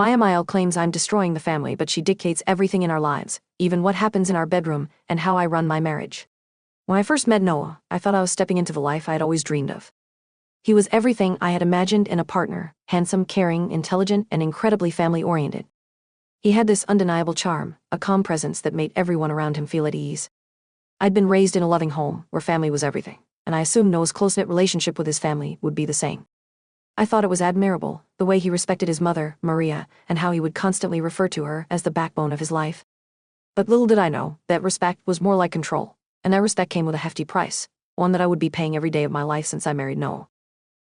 Maya Mile claims I'm destroying the family, but she dictates everything in our lives, even what happens in our bedroom and how I run my marriage. When I first met Noah, I thought I was stepping into the life I had always dreamed of. He was everything I had imagined in a partner: handsome, caring, intelligent, and incredibly family-oriented. He had this undeniable charm, a calm presence that made everyone around him feel at ease. I'd been raised in a loving home where family was everything, and I assumed Noah's close-knit relationship with his family would be the same. I thought it was admirable, the way he respected his mother, Maria, and how he would constantly refer to her as the backbone of his life. But little did I know that respect was more like control, and that respect came with a hefty price, one that I would be paying every day of my life since I married Noah.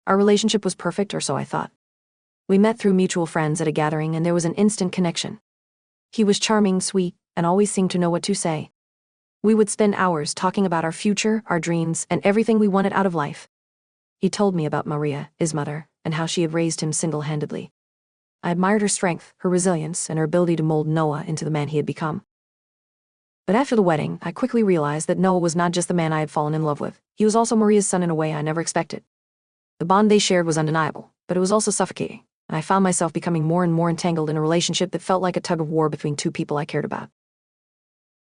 Our relationship was perfect, or so I thought. We met through mutual friends at a gathering, and there was an instant connection. He was charming, sweet, and always seemed to know what to say. We would spend hours talking about our future, our dreams, and everything we wanted out of life. He told me about Maria, his mother, and how she had raised him single-handedly. I admired her strength, her resilience, and her ability to mold Noah into the man he had become. But after the wedding, I quickly realized that Noah was not just the man I had fallen in love with. He was also Maria's son in a way I never expected. The bond they shared was undeniable, but it was also suffocating, and I found myself becoming more and more entangled in a relationship that felt like a tug-of-war between two people I cared about.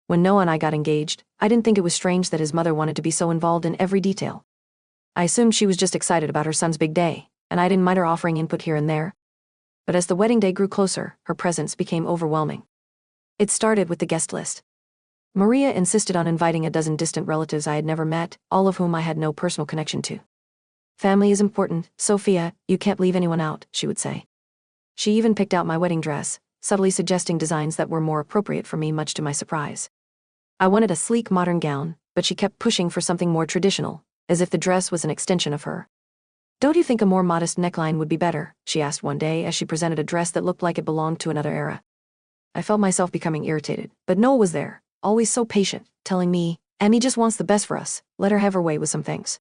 When Noah and I got engaged, I didn't think it was strange that his mother wanted to be so involved in every detail. I assumed she was just excited about her son's big day, and I didn't mind her offering input here and there. But as the wedding day grew closer, her presence became overwhelming. It started with the guest list. Maria insisted on inviting a dozen distant relatives I had never met, all of whom I had no personal connection to. "Family is important, Sophia, you can't leave anyone out," she would say. She even picked out my wedding dress, subtly suggesting designs that were more appropriate for me, much to my surprise. I wanted a sleek, modern gown, but she kept pushing for something more traditional, as if the dress was an extension of her. "Don't you think a more modest neckline would be better?" she asked one day as she presented a dress that looked like it belonged to another era. I felt myself becoming irritated, but Noah was there, always so patient, telling me, "Emmy just wants the best for us, let her have her way with some things."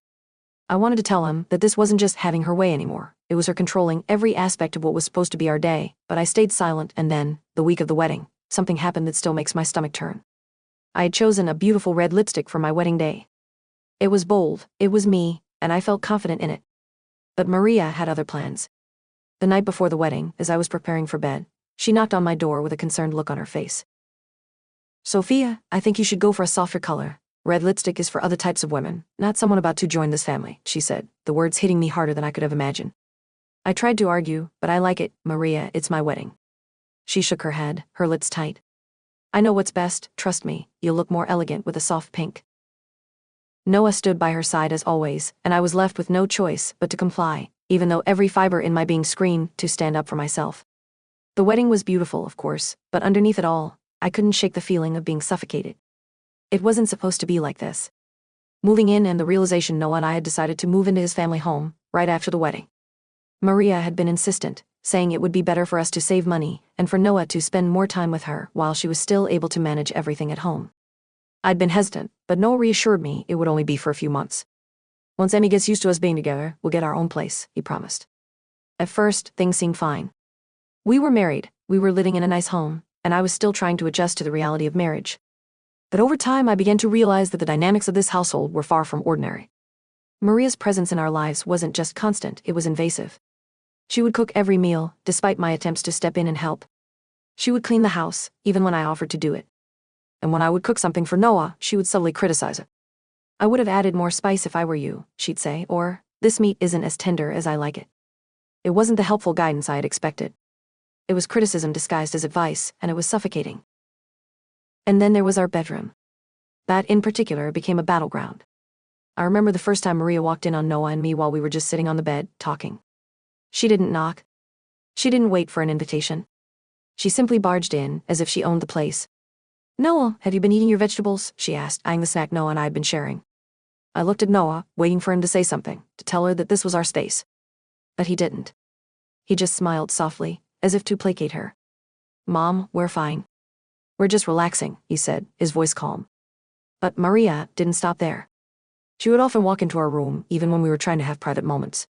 I wanted to tell him that this wasn't just having her way anymore, it was her controlling every aspect of what was supposed to be our day, but I stayed silent, and then, the week of the wedding, something happened that still makes my stomach turn. I had chosen a beautiful red lipstick for my wedding day. It was bold, it was me, and I felt confident in it. But Maria had other plans. The night before the wedding, as I was preparing for bed, she knocked on my door with a concerned look on her face. "Sophia, I think you should go for a softer color. Red lipstick is for other types of women, not someone about to join this family," she said, the words hitting me harder than I could have imagined. I tried to argue, but I like it, Maria, it's my wedding. She shook her head, her lips tight. "I know what's best, trust me, you'll look more elegant with a soft pink." Noah stood by her side as always, and I was left with no choice but to comply, even though every fiber in my being screamed to stand up for myself. The wedding was beautiful, of course, but underneath it all, I couldn't shake the feeling of being suffocated. It wasn't supposed to be like this. Moving in and the realization Noah and I had decided to move into his family home, right after the wedding. Maria had been insistent, saying it would be better for us to save money, and for Noah to spend more time with her while she was still able to manage everything at home. I'd been hesitant, but Noah reassured me it would only be for a few months. "Once Emmy gets used to us being together, we'll get our own place," he promised. At first, things seemed fine. We were married, we were living in a nice home, and I was still trying to adjust to the reality of marriage. But over time I began to realize that the dynamics of this household were far from ordinary. Maria's presence in our lives wasn't just constant, it was invasive. She would cook every meal, despite my attempts to step in and help. She would clean the house, even when I offered to do it. And when I would cook something for Noah, she would subtly criticize it. "I would have added more spice if I were you," she'd say, or, "This meat isn't as tender as I like it." It wasn't the helpful guidance I had expected. It was criticism disguised as advice, and it was suffocating. And then there was our bedroom. That, in particular, became a battleground. I remember the first time Maria walked in on Noah and me while we were just sitting on the bed, talking. She didn't knock. She didn't wait for an invitation. She simply barged in, as if she owned the place. "Noah, have you been eating your vegetables?" she asked, eyeing the snack Noah and I had been sharing. I looked at Noah, waiting for him to say something, to tell her that this was our space. But he didn't. He just smiled softly, as if to placate her. "Mom, we're fine. We're just relaxing," he said, his voice calm. But Maria didn't stop there. She would often walk into our room, even when we were trying to have private moments.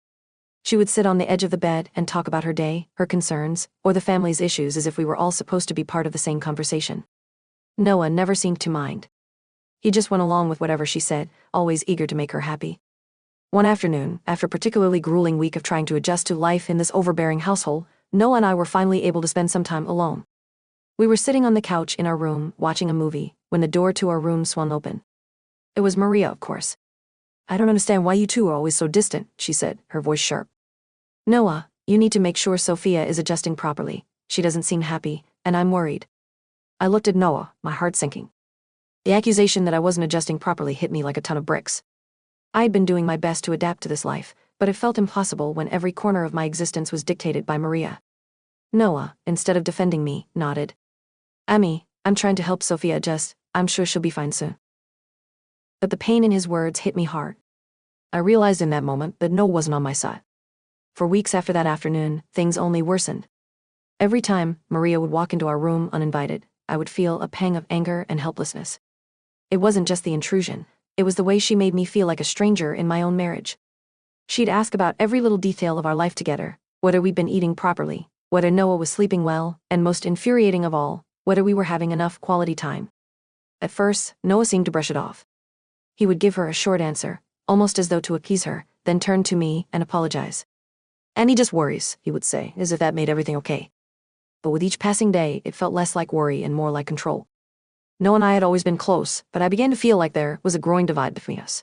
She would sit on the edge of the bed and talk about her day, her concerns, or the family's issues as if we were all supposed to be part of the same conversation. Noah never seemed to mind. He just went along with whatever she said, always eager to make her happy. One afternoon, after a particularly grueling week of trying to adjust to life in this overbearing household, Noah and I were finally able to spend some time alone. We were sitting on the couch in our room, watching a movie, when the door to our room swung open. It was Maria, of course. "I don't understand why you two are always so distant," she said, her voice sharp. "Noah, you need to make sure Sophia is adjusting properly. She doesn't seem happy, and I'm worried." I looked at Noah, my heart sinking. The accusation that I wasn't adjusting properly hit me like a ton of bricks. I had been doing my best to adapt to this life, but it felt impossible when every corner of my existence was dictated by Maria. Noah, instead of defending me, nodded. "Ami, I'm trying to help Sophia adjust. I'm sure she'll be fine soon." But the pain in his words hit me hard. I realized in that moment that Noah wasn't on my side. For weeks after that afternoon, things only worsened. Every time Maria would walk into our room uninvited, I would feel a pang of anger and helplessness. It wasn't just the intrusion, it was the way she made me feel like a stranger in my own marriage. She'd ask about every little detail of our life together, whether we'd been eating properly, whether Noah was sleeping well, and most infuriating of all, whether we were having enough quality time. At first, Noah seemed to brush it off. He would give her a short answer, almost as though to appease her, then turn to me and apologize. "And he just worries," he would say, as if that made everything okay. But with each passing day, it felt less like worry and more like control. Noah and I had always been close, but I began to feel like there was a growing divide between us.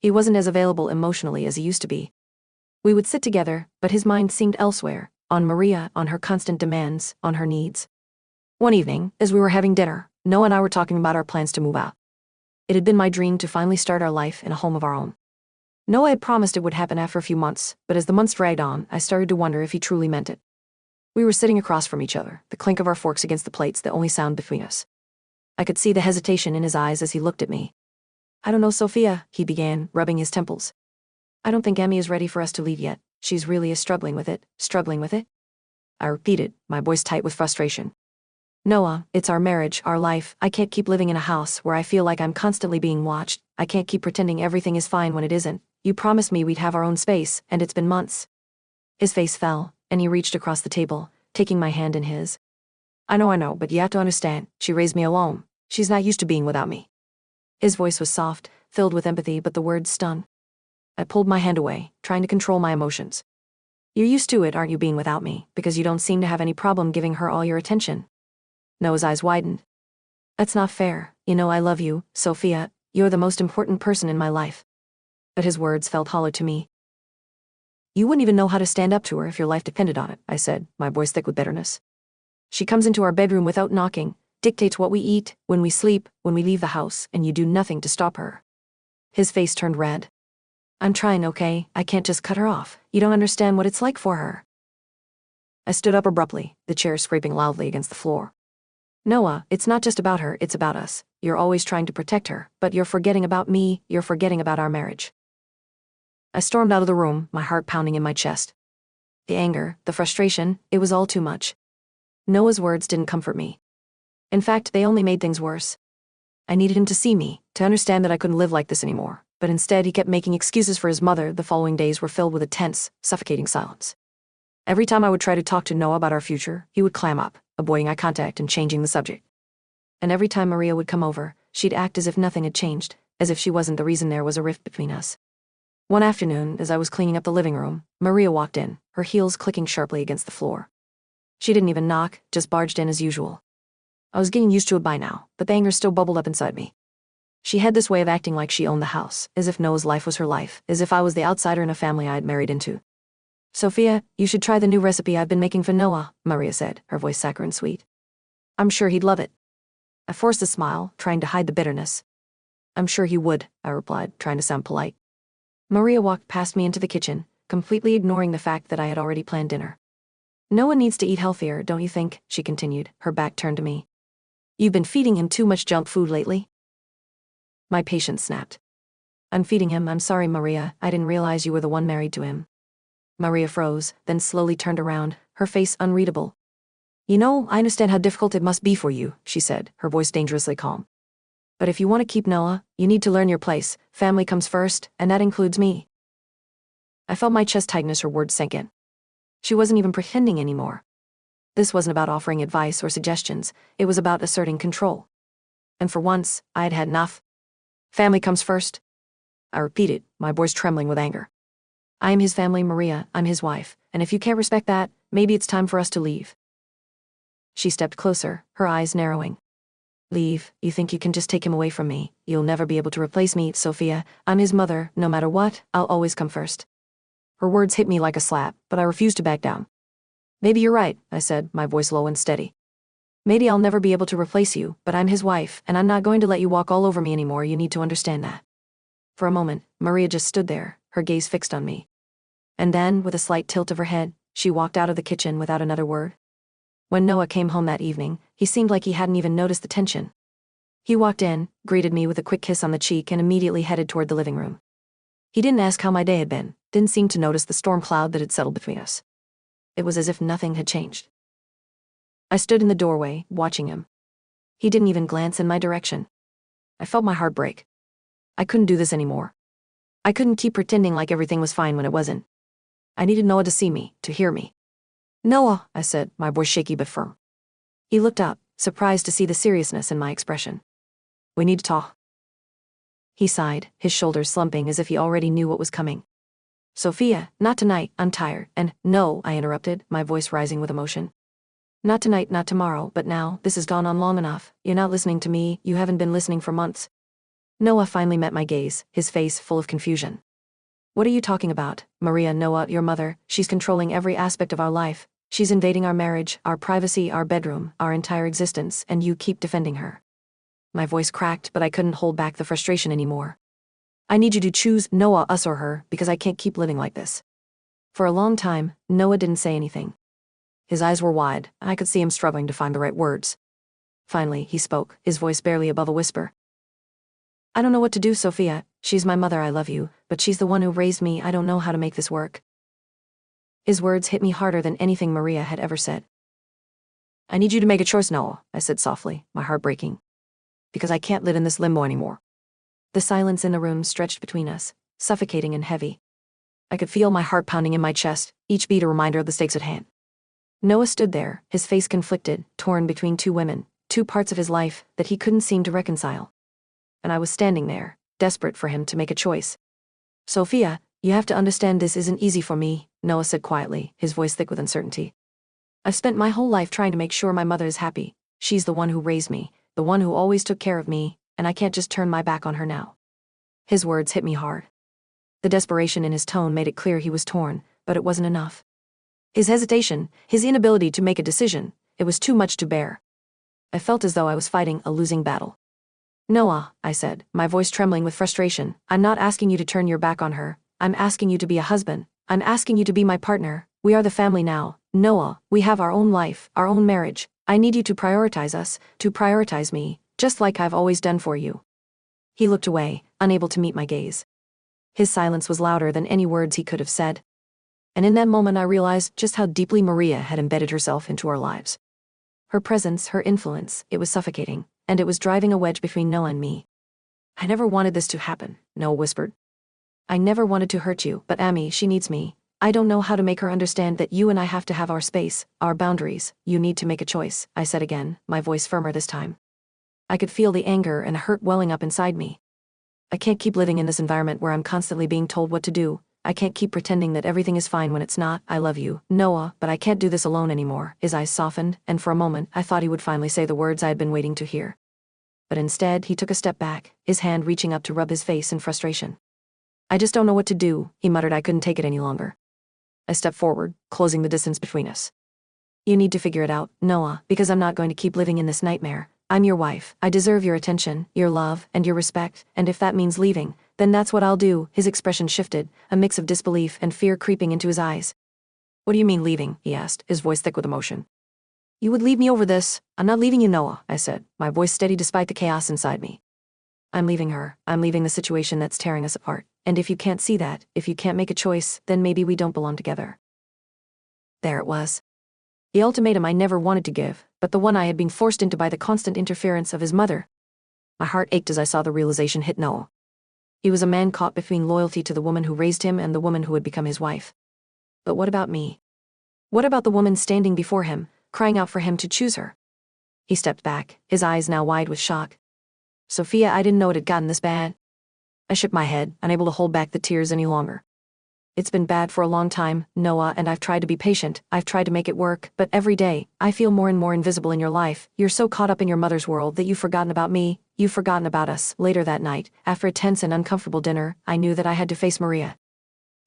He wasn't as available emotionally as he used to be. We would sit together, but his mind seemed elsewhere, on Maria, on her constant demands, on her needs. One evening, as we were having dinner, Noah and I were talking about our plans to move out. It had been my dream to finally start our life in a home of our own. Noah had promised it would happen after a few months, but as the months dragged on, I started to wonder if he truly meant it. We were sitting across from each other, the clink of our forks against the plates the only sound between us. I could see the hesitation in his eyes as he looked at me. "I don't know, Sophia," he began, rubbing his temples. "I don't think Emmy is ready for us to leave yet. She's really struggling with it. Struggling with it?" I repeated, my voice tight with frustration. "Noah, it's our marriage, our life. I can't keep living in a house where I feel like I'm constantly being watched. I can't keep pretending everything is fine when it isn't. You promised me we'd have our own space, and it's been months." His face fell, and he reached across the table, taking my hand in his. I know, but you have to understand, she raised me alone. She's not used to being without me." His voice was soft, filled with empathy, but the words stung. I pulled my hand away, trying to control my emotions. "You're used to it, aren't you, being without me, because you don't seem to have any problem giving her all your attention?" Noah's eyes widened. "That's not fair. You know I love you, Sophia. You're the most important person in my life." But his words felt hollow to me. "You wouldn't even know how to stand up to her if your life depended on it," I said, my voice thick with bitterness. "She comes into our bedroom without knocking, dictates what we eat, when we sleep, when we leave the house, and you do nothing to stop her." His face turned red. "I'm trying, okay? I can't just cut her off. You don't understand what it's like for her." I stood up abruptly, the chair scraping loudly against the floor. "Noah, it's not just about her, it's about us. You're always trying to protect her, but you're forgetting about me, you're forgetting about our marriage." I stormed out of the room, my heart pounding in my chest. The anger, the frustration, it was all too much. Noah's words didn't comfort me. In fact, they only made things worse. I needed him to see me, to understand that I couldn't live like this anymore, but instead he kept making excuses for his mother. The following days were filled with a tense, suffocating silence. Every time I would try to talk to Noah about our future, he would clam up, avoiding eye contact and changing the subject. And every time Maria would come over, she'd act as if nothing had changed, as if she wasn't the reason there was a rift between us. One afternoon, as I was cleaning up the living room, Maria walked in, her heels clicking sharply against the floor. She didn't even knock, just barged in as usual. I was getting used to it by now, but the anger still bubbled up inside me. She had this way of acting like she owned the house, as if Noah's life was her life, as if I was the outsider in a family I had married into. "Sophia, you should try the new recipe I've been making for Noah," Maria said, her voice saccharine sweet. "I'm sure he'd love it." I forced a smile, trying to hide the bitterness. "I'm sure he would," I replied, trying to sound polite. Maria walked past me into the kitchen, completely ignoring the fact that I had already planned dinner. "Noah needs to eat healthier, don't you think?" she continued, her back turned to me. "You've been feeding him too much junk food lately?" My patience snapped. "I'm feeding him. I'm sorry, Maria. I didn't realize you were the one married to him." Maria froze, then slowly turned around, her face unreadable. "You know, I understand how difficult it must be for you," she said, her voice dangerously calm. "But if you want to keep Noah, you need to learn your place. Family comes first, and that includes me." I felt my chest tighten as her words sank in. She wasn't even pretending anymore. This wasn't about offering advice or suggestions, it was about asserting control. And for once, I had had enough. "Family comes first?" I repeated, my voice trembling with anger. "I am his family, Maria, I'm his wife, and if you can't respect that, maybe it's time for us to leave. She stepped closer, her eyes narrowing. Leave? You think you can just take him away from me? You'll never be able to replace me, Sophia. I'm his mother. No matter what, I'll always come first. Her words hit me like a slap, but I refused to back down. Maybe you're right, I said, my voice low and steady. Maybe I'll never be able to replace you, but I'm his wife, and I'm not going to let you walk all over me anymore. You need to understand that. For a moment, Maria just stood there, her gaze fixed on me. And then, with a slight tilt of her head, she walked out of the kitchen without another word. When Noah came home that evening, he seemed like he hadn't even noticed the tension. He walked in, greeted me with a quick kiss on the cheek, and immediately headed toward the living room. He didn't ask how my day had been, didn't seem to notice the storm cloud that had settled between us. It was as if nothing had changed. I stood in the doorway, watching him. He didn't even glance in my direction. I felt my heart break. I couldn't do this anymore. I couldn't keep pretending like everything was fine when it wasn't. I needed Noah to see me, to hear me. Noah, I said, my voice shaky but firm. He looked up, surprised to see the seriousness in my expression. We need to talk. He sighed, his shoulders slumping as if he already knew what was coming. Sophia, not tonight, I'm tired, and no, I interrupted, my voice rising with emotion. Not tonight, not tomorrow, but now, this has gone on long enough. You're not listening to me, you haven't been listening for months. Noah finally met my gaze, his face full of confusion. What are you talking about? Maria, Noah, your mother, she's controlling every aspect of our life. She's invading our marriage, our privacy, our bedroom, our entire existence, and you keep defending her. My voice cracked, but I couldn't hold back the frustration anymore. I need you to choose Noah, us or her, because I can't keep living like this. For a long time, Noah didn't say anything. His eyes were wide, and I could see him struggling to find the right words. Finally, he spoke, his voice barely above a whisper. I don't know what to do, Sophia. She's my mother, I love you, but she's the one who raised me. I don't know how to make this work. His words hit me harder than anything Maria had ever said. I need you to make a choice, Noah, I said softly, my heart breaking. Because I can't live in this limbo anymore. The silence in the room stretched between us, suffocating and heavy. I could feel my heart pounding in my chest, each beat a reminder of the stakes at hand. Noah stood there, his face conflicted, torn between two women, two parts of his life that he couldn't seem to reconcile. And I was standing there, desperate for him to make a choice. Sophia, you have to understand this isn't easy for me, Noah said quietly, his voice thick with uncertainty. I've spent my whole life trying to make sure my mother is happy. She's the one who raised me, the one who always took care of me, and I can't just turn my back on her now. His words hit me hard. The desperation in his tone made it clear he was torn, but it wasn't enough. His hesitation, his inability to make a decision, it was too much to bear. I felt as though I was fighting a losing battle. Noah, I said, my voice trembling with frustration, I'm not asking you to turn your back on her. I'm asking you to be a husband. I'm asking you to be my partner. We are the family now. Noah, we have our own life, our own marriage. I need you to prioritize us, to prioritize me, just like I've always done for you. He looked away, unable to meet my gaze. His silence was louder than any words he could have said. And in that moment I realized just how deeply Maria had embedded herself into our lives. Her presence, her influence, it was suffocating, and it was driving a wedge between Noah and me. I never wanted this to happen, Noah whispered. I never wanted to hurt you, but Amy, she needs me. I don't know how to make her understand that you and I have to have our space, our boundaries. You need to make a choice, I said again, my voice firmer this time. I could feel the anger and hurt welling up inside me. I can't keep living in this environment where I'm constantly being told what to do. I can't keep pretending that everything is fine when it's not. I love you, Noah, but I can't do this alone anymore. His eyes softened, and for a moment I thought he would finally say the words I had been waiting to hear. But instead he took a step back, his hand reaching up to rub his face in frustration. I just don't know what to do, he muttered. I couldn't take it any longer. I stepped forward, closing the distance between us. You need to figure it out, Noah, because I'm not going to keep living in this nightmare. I'm your wife. I deserve your attention, your love, and your respect, and if that means leaving, then that's what I'll do. His expression shifted, a mix of disbelief and fear creeping into his eyes. What do you mean leaving? He asked, his voice thick with emotion. You would leave me over this. I'm not leaving you, Noah, I said, my voice steady despite the chaos inside me. I'm leaving her. I'm leaving the situation that's tearing us apart. And if you can't see that, if you can't make a choice, then maybe we don't belong together. There it was. The ultimatum I never wanted to give, but the one I had been forced into by the constant interference of his mother. My heart ached as I saw the realization hit Noah. He was a man caught between loyalty to the woman who raised him and the woman who had become his wife. But what about me? What about the woman standing before him, crying out for him to choose her? He stepped back, his eyes now wide with shock. Sophia, I didn't know it had gotten this bad. I shook my head, unable to hold back the tears any longer. It's been bad for a long time, Noah, and I've tried to be patient. I've tried to make it work, but every day, I feel more and more invisible in your life. You're so caught up in your mother's world that you've forgotten about me. You've forgotten about us. Later that night, after a tense and uncomfortable dinner, I knew that I had to face Maria.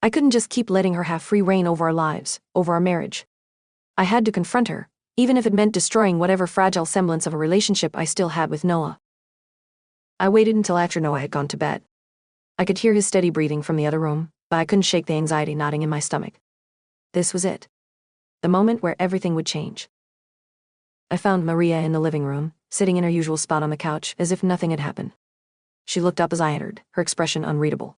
I couldn't just keep letting her have free reign over our lives, over our marriage. I had to confront her, even if it meant destroying whatever fragile semblance of a relationship I still had with Noah. I waited until after Noah had gone to bed. I could hear his steady breathing from the other room, but I couldn't shake the anxiety knotting in my stomach. This was it. The moment where everything would change. I found Maria in the living room, sitting in her usual spot on the couch, as if nothing had happened. She looked up as I entered, her expression unreadable.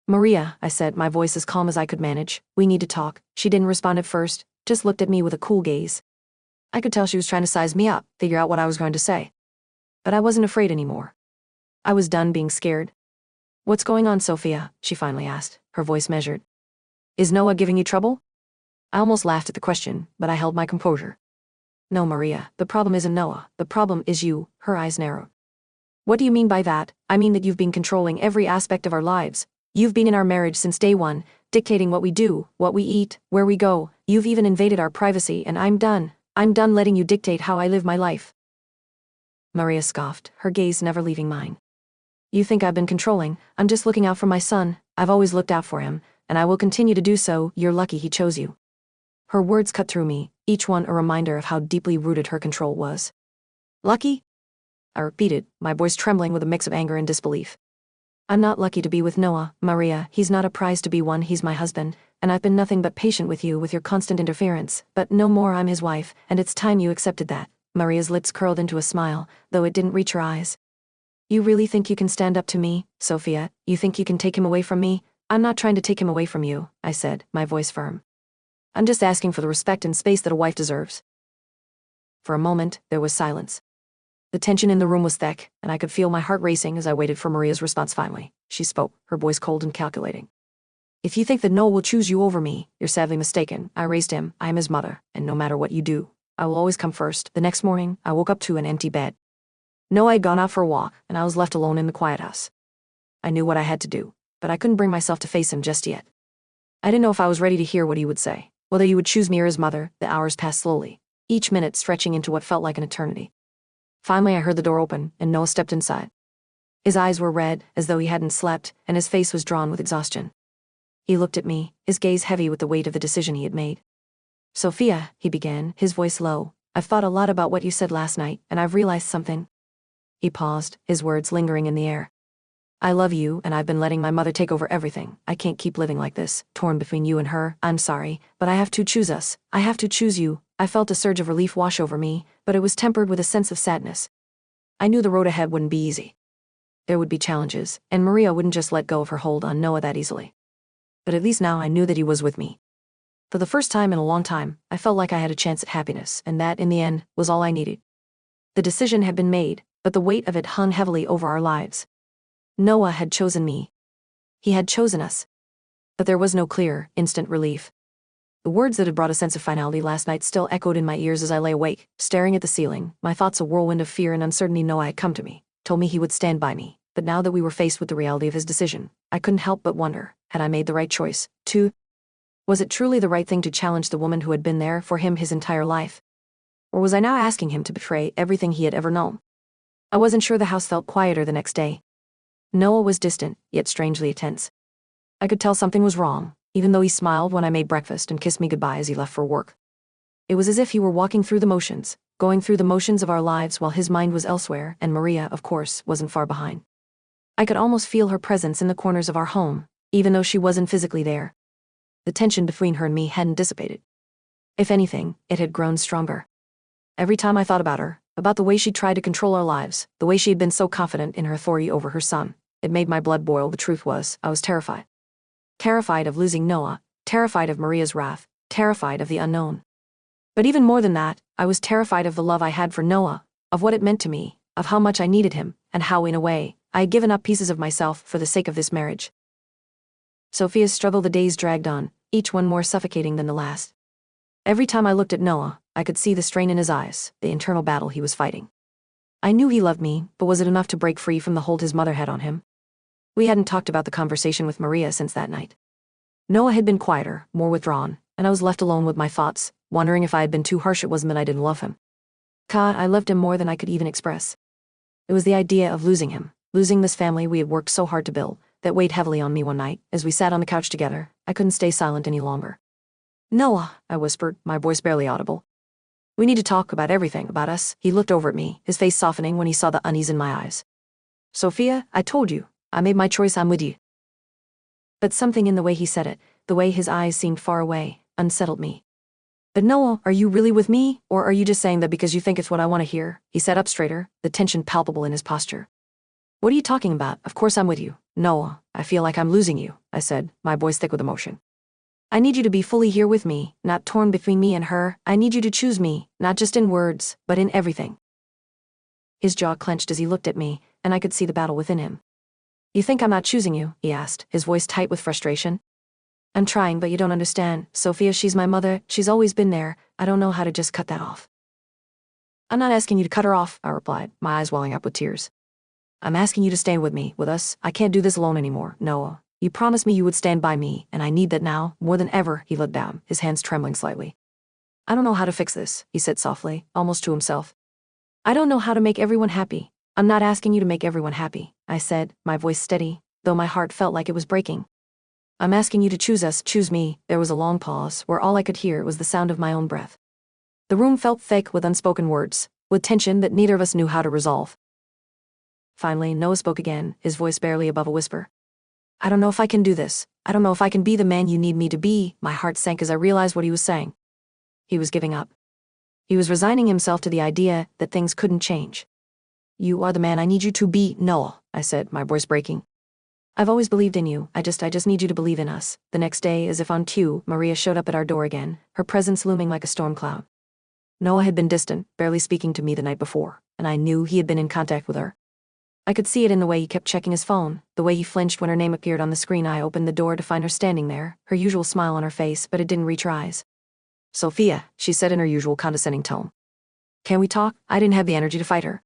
"Maria," I said, my voice as calm as I could manage, "we need to talk." She didn't respond at first, just looked at me with a cool gaze. I could tell she was trying to size me up, figure out what I was going to say. But I wasn't afraid anymore. I was done being scared. "What's going on, Sophia?" she finally asked, her voice measured. "Is Noah giving you trouble?" I almost laughed at the question, but I held my composure. "No, Maria, the problem isn't Noah, the problem is you." Her eyes narrowed. "What do you mean by that?" "I mean that you've been controlling every aspect of our lives. You've been in our marriage since day one, dictating what we do, what we eat, where we go. You've even invaded our privacy, and I'm done. I'm done letting you dictate how I live my life." Maria scoffed, her gaze never leaving mine. "You think I've been controlling? I'm just looking out for my son. I've always looked out for him, and I will continue to do so. You're lucky he chose you." Her words cut through me, each one a reminder of how deeply rooted her control was. "Lucky?" I repeated, my voice trembling with a mix of anger and disbelief. "I'm not lucky to be with Noah, Maria. He's not a prize to be won, he's my husband, and I've been nothing but patient with you with your constant interference, but no more. I'm his wife, and it's time you accepted that." Maria's lips curled into a smile, though it didn't reach her eyes. "You really think you can stand up to me, Sophia? You think you can take him away from me?" "I'm not trying to take him away from you," I said, my voice firm. "I'm just asking for the respect and space that a wife deserves." For a moment, there was silence. The tension in the room was thick, and I could feel my heart racing as I waited for Maria's response. Finally, she spoke, her voice cold and calculating. "If you think that Noah will choose you over me, you're sadly mistaken. I raised him, I am his mother, and no matter what you do, I will always come first." The next morning, I woke up to an empty bed. Noah had gone out for a walk, and I was left alone in the quiet house. I knew what I had to do, but I couldn't bring myself to face him just yet. I didn't know if I was ready to hear what he would say, whether he would choose me or his mother. The hours passed slowly, each minute stretching into what felt like an eternity. Finally, I heard the door open, and Noah stepped inside. His eyes were red, as though he hadn't slept, and his face was drawn with exhaustion. He looked at me, his gaze heavy with the weight of the decision he had made. "Sophia," he began, his voice low, "I've thought a lot about what you said last night, and I've realized something." He paused, his words lingering in the air. "I love you, and I've been letting my mother take over everything. I can't keep living like this, torn between you and her. I'm sorry, but I have to choose us. I have to choose you." I felt a surge of relief wash over me, but it was tempered with a sense of sadness. I knew the road ahead wouldn't be easy. There would be challenges, and Maria wouldn't just let go of her hold on Noah that easily. But at least now I knew that he was with me. For the first time in a long time, I felt like I had a chance at happiness, and that, in the end, was all I needed. The decision had been made, but the weight of it hung heavily over our lives. Noah had chosen me. He had chosen us. But there was no clear, instant relief. The words that had brought a sense of finality last night still echoed in my ears as I lay awake, staring at the ceiling, my thoughts a whirlwind of fear and uncertainty. Noah had come to me, told me he would stand by me, but now that we were faced with the reality of his decision, I couldn't help but wonder, had I made the right choice? Was it truly the right thing to challenge the woman who had been there for him his entire life? Or was I now asking him to betray everything he had ever known? I wasn't sure. The house felt quieter the next day. Noah was distant, yet strangely tense. I could tell something was wrong, even though he smiled when I made breakfast and kissed me goodbye as he left for work. It was as if he were walking through the motions, going through the motions of our lives while his mind was elsewhere, and Maria, of course, wasn't far behind. I could almost feel her presence in the corners of our home, even though she wasn't physically there. The tension between her and me hadn't dissipated. If anything, it had grown stronger. Every time I thought about her, about the way she tried to control our lives, the way she had been so confident in her authority over her son, it made my blood boil. The truth was, I was terrified. Terrified of losing Noah, terrified of Maria's wrath, terrified of the unknown. But even more than that, I was terrified of the love I had for Noah, of what it meant to me, of how much I needed him, and how, in a way, I had given up pieces of myself for the sake of this marriage. Sophia's struggle. The days dragged on, each one more suffocating than the last. Every time I looked at Noah, I could see the strain in his eyes, the internal battle he was fighting. I knew he loved me, but was it enough to break free from the hold his mother had on him? We hadn't talked about the conversation with Maria since that night. Noah had been quieter, more withdrawn, and I was left alone with my thoughts, wondering if I had been too harsh. It wasn't that I didn't love him. I loved him more than I could even express. It was the idea of losing him, losing this family we had worked so hard to build, that weighed heavily on me one night. As we sat on the couch together, I couldn't stay silent any longer. "Noah," I whispered, my voice barely audible. "We need to talk about everything, about us." He looked over at me, his face softening when he saw the unease in my eyes. "Sophia, I told you. I made my choice. I'm with you." But something in the way he said it, the way his eyes seemed far away, unsettled me. "But Noah, are you really with me, or are you just saying that because you think it's what I want to hear?" He sat up straighter, the tension palpable in his posture. "What are you talking about? Of course I'm with you." "Noah, I feel like I'm losing you," I said, my voice thick with emotion. "I need you to be fully here with me, not torn between me and her. I need you to choose me, not just in words, but in everything." His jaw clenched as he looked at me, and I could see the battle within him. "You think I'm not choosing you?" he asked, his voice tight with frustration. "I'm trying, but you don't understand. Sophia, she's my mother. She's always been there. I don't know how to just cut that off." "I'm not asking you to cut her off," I replied, my eyes welling up with tears. "I'm asking you to stand with me, with us. I can't do this alone anymore, Noah. You promised me you would stand by me, and I need that now, more than ever." He looked down, his hands trembling slightly. "I don't know how to fix this," he said softly, almost to himself. "I don't know how to make everyone happy." "I'm not asking you to make everyone happy," I said, my voice steady, though my heart felt like it was breaking. "I'm asking you to choose us, choose me." There was a long pause, where all I could hear was the sound of my own breath. The room felt thick with unspoken words, with tension that neither of us knew how to resolve. Finally, Noah spoke again, his voice barely above a whisper. "I don't know if I can do this. I don't know if I can be the man you need me to be." My heart sank as I realized what he was saying. He was giving up. He was resigning himself to the idea that things couldn't change. "You are the man I need you to be, Noah," I said, my voice breaking. "I've always believed in you. I just need you to believe in us." The next day, as if on cue, Maria showed up at our door again, her presence looming like a storm cloud. Noah had been distant, barely speaking to me the night before, and I knew he had been in contact with her. I could see it in the way he kept checking his phone, the way he flinched when her name appeared on the screen. I opened the door to find her standing there, her usual smile on her face, but it didn't reach her eyes. "Sophia," she said in her usual condescending tone. "Can we talk?" I didn't have the energy to fight her.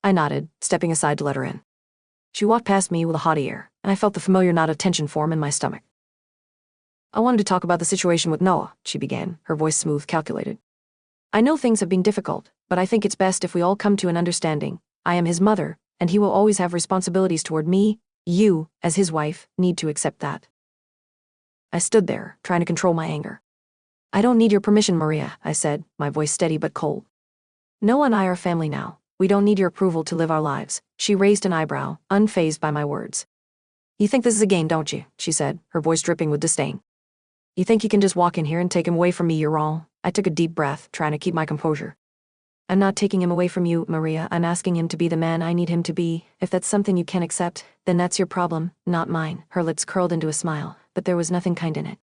I nodded, stepping aside to let her in. She walked past me with a haughty air, and I felt the familiar knot of tension form in my stomach. "I wanted to talk about the situation with Noah," she began, her voice smooth, calculated. "I know things have been difficult, but I think it's best if we all come to an understanding. I am his mother, and he will always have responsibilities toward me. You, as his wife, need to accept that." I stood there, trying to control my anger. "I don't need your permission, Maria," I said, my voice steady but cold. "Noah and I are family now. We don't need your approval to live our lives." She raised an eyebrow, unfazed by my words. "You think this is a game, don't you?" she said, her voice dripping with disdain. "You think you can just walk in here and take him away from me? You're wrong." I took a deep breath, trying to keep my composure. "I'm not taking him away from you, Maria. I'm asking him to be the man I need him to be. If that's something you can't accept, then that's your problem, not mine." Her lips curled into a smile, but there was nothing kind in it.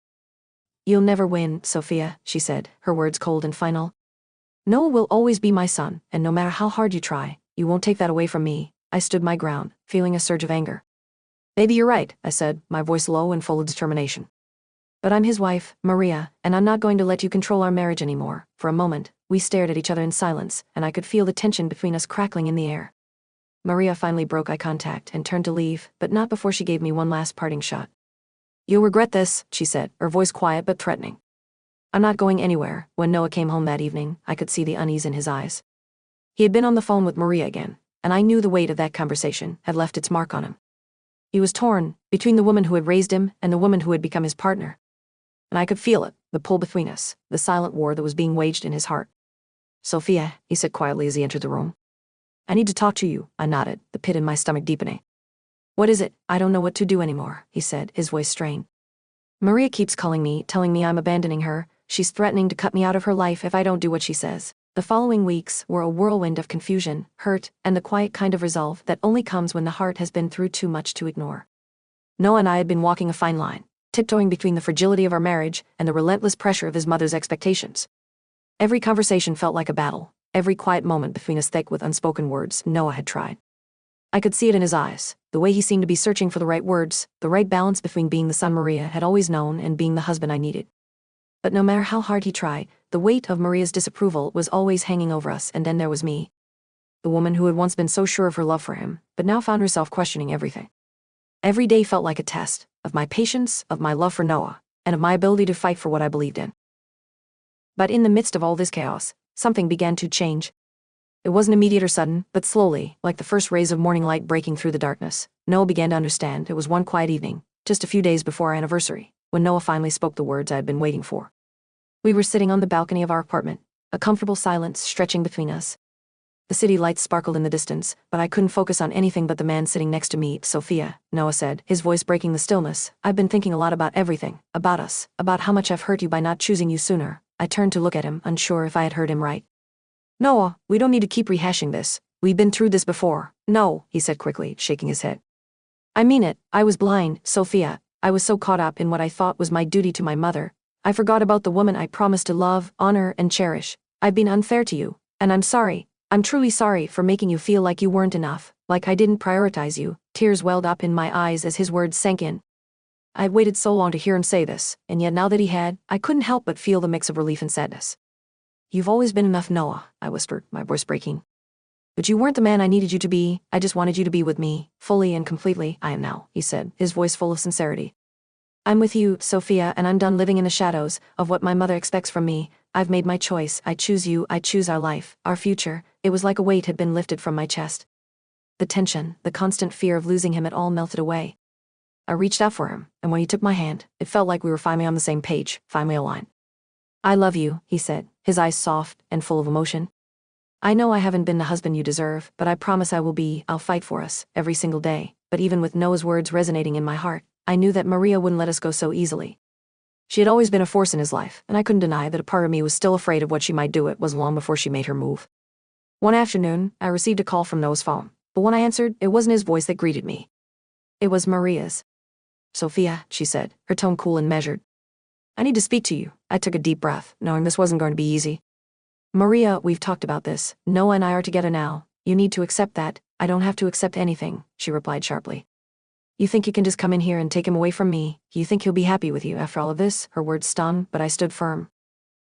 "You'll never win, Sophia," she said, her words cold and final. "Noah will always be my son, and no matter how hard you try, you won't take that away from me." I stood my ground, feeling a surge of anger. "Maybe you're right," I said, my voice low and full of determination. "But I'm his wife, Maria, and I'm not going to let you control our marriage anymore." For a moment, we stared at each other in silence, and I could feel the tension between us crackling in the air. Maria finally broke eye contact and turned to leave, but not before she gave me one last parting shot. "You'll regret this," she said, her voice quiet but threatening. "I'm not going anywhere." When Noah came home that evening, I could see the unease in his eyes. He had been on the phone with Maria again, and I knew the weight of that conversation had left its mark on him. He was torn between the woman who had raised him and the woman who had become his partner. And I could feel it, the pull between us, the silent war that was being waged in his heart. "Sophia," he said quietly as he entered the room. "I need to talk to you." I nodded, the pit in my stomach deepening. "What is it?" "I don't know what to do anymore," he said, his voice strained. "Maria keeps calling me, telling me I'm abandoning her. She's threatening to cut me out of her life if I don't do what she says." The following weeks were a whirlwind of confusion, hurt, and the quiet kind of resolve that only comes when the heart has been through too much to ignore. Noah and I had been walking a fine line, tiptoeing between the fragility of our marriage and the relentless pressure of his mother's expectations. Every conversation felt like a battle, every quiet moment between us thick with unspoken words Noah had tried. I could see it in his eyes, the way he seemed to be searching for the right words, the right balance between being the son Maria had always known and being the husband I needed. But no matter how hard he tried, the weight of Maria's disapproval was always hanging over us. And then there was me, the woman who had once been so sure of her love for him, but now found herself questioning everything. Every day felt like a test, of my patience, of my love for Noah, and of my ability to fight for what I believed in. But in the midst of all this chaos, something began to change. It wasn't immediate or sudden, but slowly, like the first rays of morning light breaking through the darkness, Noah began to understand. It was one quiet evening, just a few days before our anniversary, when Noah finally spoke the words I had been waiting for. We were sitting on the balcony of our apartment, a comfortable silence stretching between us. The city lights sparkled in the distance, but I couldn't focus on anything but the man sitting next to me. Sophia, Noah said, his voice breaking the stillness. I've been thinking a lot about everything, about us, about how much I've hurt you by not choosing you sooner. I turned to look at him, unsure if I had heard him right. Noah, we don't need to keep rehashing this. We've been through this before. No, he said quickly, shaking his head. I mean it, I was blind, Sophia. I was so caught up in what I thought was my duty to my mother. I forgot about the woman I promised to love, honor, and cherish. I've been unfair to you, and I'm sorry. I'm truly sorry for making you feel like you weren't enough, like I didn't prioritize you. Tears welled up in my eyes as his words sank in. I'd waited so long to hear him say this, and yet now that he had, I couldn't help but feel the mix of relief and sadness. You've always been enough, Noah, I whispered, my voice breaking. But you weren't the man I needed you to be. I just wanted you to be with me, fully and completely. I am now, he said, his voice full of sincerity. I'm with you, Sophia, and I'm done living in the shadows of what my mother expects from me. I've made my choice. I choose you. I choose our life, our future. It was like a weight had been lifted from my chest. The tension, the constant fear of losing him, it all melted away. I reached out for him, and when he took my hand, it felt like we were finally on the same page, finally aligned. I love you, he said, his eyes soft and full of emotion. I know I haven't been the husband you deserve, but I promise I will be. I'll fight for us, every single day. But even with Noah's words resonating in my heart, I knew that Maria wouldn't let us go so easily. She had always been a force in his life, and I couldn't deny that a part of me was still afraid of what she might do. It was long before she made her move. One afternoon, I received a call from Noah's phone, but when I answered, it wasn't his voice that greeted me. It was Maria's. Sophia, she said, her tone cool and measured. I need to speak to you. I took a deep breath, knowing this wasn't going to be easy. Maria, we've talked about this. Noah and I are together now. You need to accept that. I don't have to accept anything, she replied sharply. You think you can just come in here and take him away from me? You think he'll be happy with you after all of this? Her words stung, but I stood firm.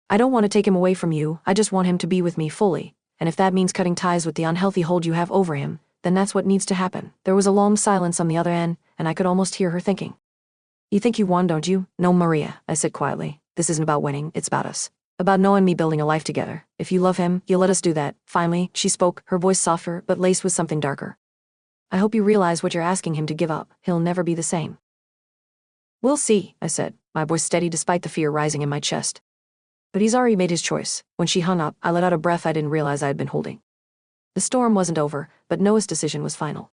I don't want to take him away from you. I just want him to be with me fully. And if that means cutting ties with the unhealthy hold you have over him, then that's what needs to happen. There was a long silence on the other end, and I could almost hear her thinking. You think you won, don't you? No, Maria, I said quietly. This isn't about winning, it's about us. About Noah and me building a life together. If you love him, you'll let us do that. Finally, she spoke, her voice softer, but laced with something darker. I hope you realize what you're asking him to give up. He'll never be the same. We'll see, I said, my voice steady despite the fear rising in my chest. But he's already made his choice. When she hung up, I let out a breath I didn't realize I had been holding. The storm wasn't over, but Noah's decision was final.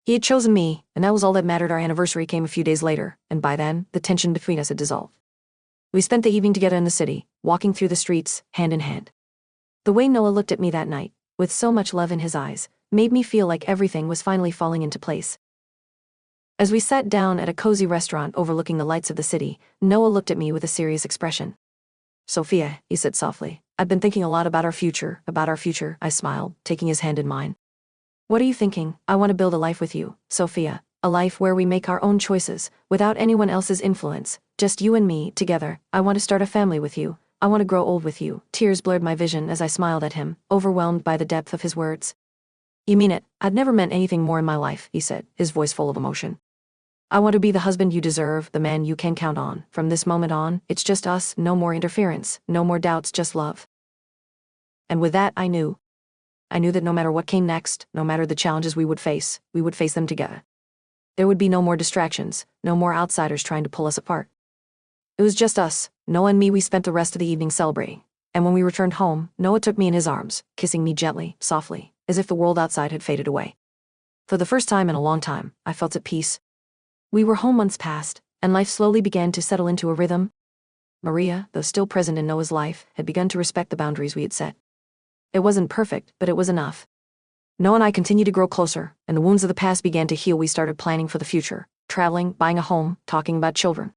He had chosen me, and that was all that mattered. Our anniversary came a few days later, and by then, the tension between us had dissolved. We spent the evening together in the city, walking through the streets, hand in hand. The way Noah looked at me that night, with so much love in his eyes, made me feel like everything was finally falling into place. As we sat down at a cozy restaurant overlooking the lights of the city, Noah looked at me with a serious expression. Sophia, he said softly, I've been thinking a lot about our future, I smiled, taking his hand in mine. What are you thinking? I want to build a life with you, Sophia, a life where we make our own choices, without anyone else's influence, just you and me, together. I want to start a family with you. I want to grow old with you. Tears blurred my vision as I smiled at him, overwhelmed by the depth of his words. You mean it? I'd never meant anything more in my life, he said, his voice full of emotion. I want to be the husband you deserve, the man you can count on. From this moment on, it's just us, no more interference, no more doubts, just love. And with that, I knew that no matter what came next, no matter the challenges we would face them together. There would be no more distractions, no more outsiders trying to pull us apart. It was just us, Noah and me. We spent the rest of the evening celebrating, and when we returned home, Noah took me in his arms, kissing me gently, softly, as if the world outside had faded away. For the first time in a long time, I felt at peace. We were home months past, and life slowly began to settle into a rhythm. Maria, though still present in Noah's life, had begun to respect the boundaries we had set. It wasn't perfect, but it was enough. Noah and I continued to grow closer, and the wounds of the past began to heal. We started planning for the future, traveling, buying a home, talking about children.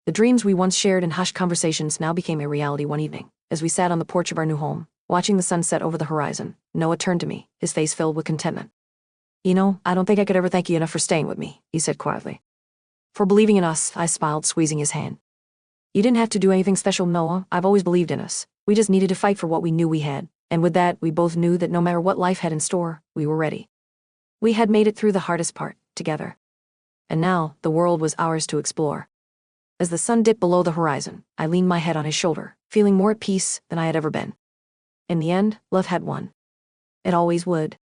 The dreams we once shared in hushed conversations now became a reality. One evening, as we sat on the porch of our new home, watching the sun set over the horizon, Noah turned to me, his face filled with contentment. You know, I don't think I could ever thank you enough for staying with me, he said quietly. For believing in us, I smiled, squeezing his hand. You didn't have to do anything special, Noah. I've always believed in us. We just needed to fight for what we knew we had. And with that, we both knew that no matter what life had in store, we were ready. We had made it through the hardest part, together. And now, the world was ours to explore. As the sun dipped below the horizon, I leaned my head on his shoulder, feeling more at peace than I had ever been. In the end, love had won. It always would.